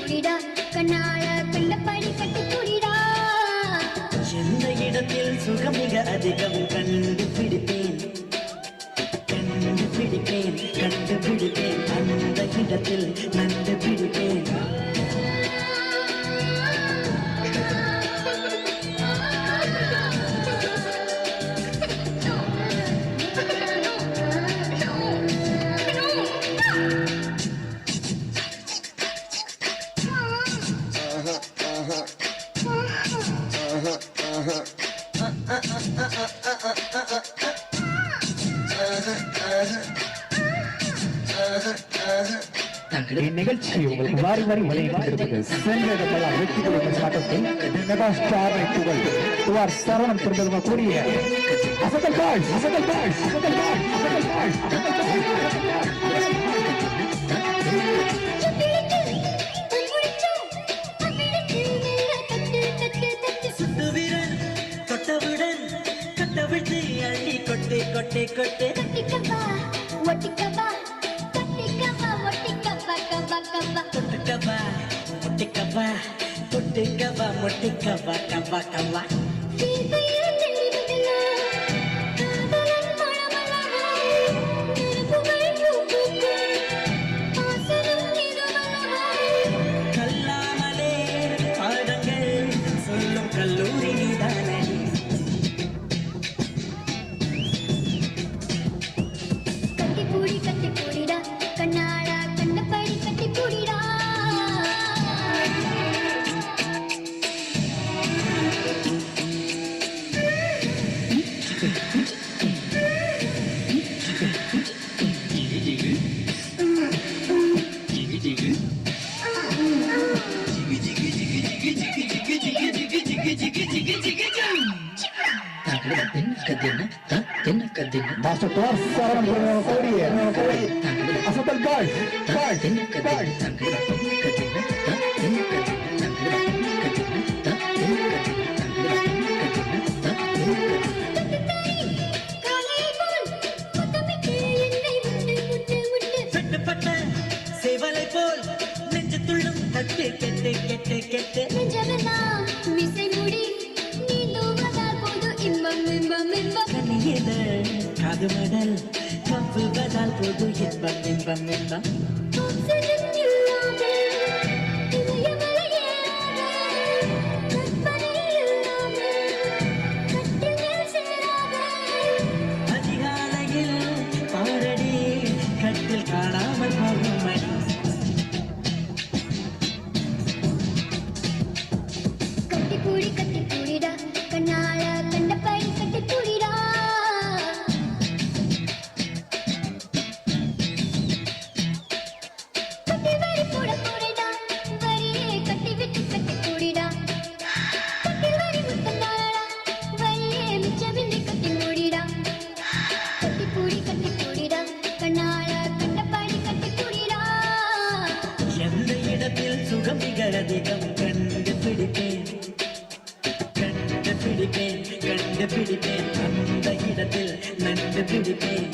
கூடிடா கண்ணால கண்டபடி கட்டி கூடிடா எந்த இடத்தில் சுகம் மிக அதிகம் கண்டுபிடிப்பேன் கண்டுபிடிப்பேன் கண்டுபிடிப்பேன் அந்த இடத்தில் நண்டு பிடிப்பேன் இந்நிகழ்ச்சி உங்களுக்கு வாரி வாரி வழங்கியிருக்கிறது சென்ற இடமெல்லாம் வெற்றி கொள்ளும் ஆட்டத்தில் மெகா ஸ்டார் புகழ் துவார் சரவணன் பிறந்ததுமா கூடிய அசத்தல் பாய்ஸ் அசத்தல் பாய்ஸ் அசத்தல் பாய்ஸ் அசத்தல் பாய்ஸ் சுட்டுவிரல் தொட்டவுடன் கட்டவிழ்த்து அள்ளி கொட்டே கொட்டே கொட்டே கட்டிக்கவா ஒட்டிக்கவா கட்டிக்கவா ஒட்டிக்கவா கவா கவா தொட்டுக்கவா முட்டிக்கவா தொட்டுக்கவா முட்டிக்கவா கவா கவா தீபையில் தெளிவதில்லை காதலன் மழமழவா நெருப்புகள் பூக்கும் ஆசனம் நிறுவனவா கல்லாமலே பாடங்கள் சொல்லும் கல்லூரி நீதானே கட்டி கூடிடா கண்ணால கண்டபடி கட்டி கூடிடா மாஸ்டர் துவார் சரவணன் பிறந்ததுமா கூடிய அசத்தல் பாய்ஸ் பாய்ஸ் பாய்ஸ் வெட்டப்பட்ட சேவலை போல் நெஞ்சத்துள்ளும் தட்டு கெட்டு கெட்டு கெட்டு நெஞ்சமெல்லாம் விசை முடி நீ தூவதால் போது இன்பம் இன்பம் இன்பம் கனியதழ் காது மடல் கம்புவதால் போது இன்பம் இன்பம் இன்பம் ஆக்சிஜன் இல்லாமல் இதயமலை ஏறாது கற்பனை இல்லாமல் கட்டில் மேல் சேராது அதிகாலையில் பாரடி கட்டில் காணாமல் போகும் மணி கட்டி கூடிடா கண்ணால கண்டபடி கட்டி கூடிடா கட்டி வரி போட போடா வரியே கட்டி விட்டு கட்டி கூடிடா கட்டி வரி முத்தம் தாரடா வரியே மிச்சமின்றி கட்டி மூடிடா கட்டி கூடிடா கண்ணால கண்டபடி கட்டி கூடிடா எந்த இடத்தில் சுகம் மிக அதிகம் கண்டுபிடிப்பேன் கண்டுபிடிப்பேன் கண்டுபிடிப்பேன் அந்த இடத்தில் நண்டு பிடிப்பேன்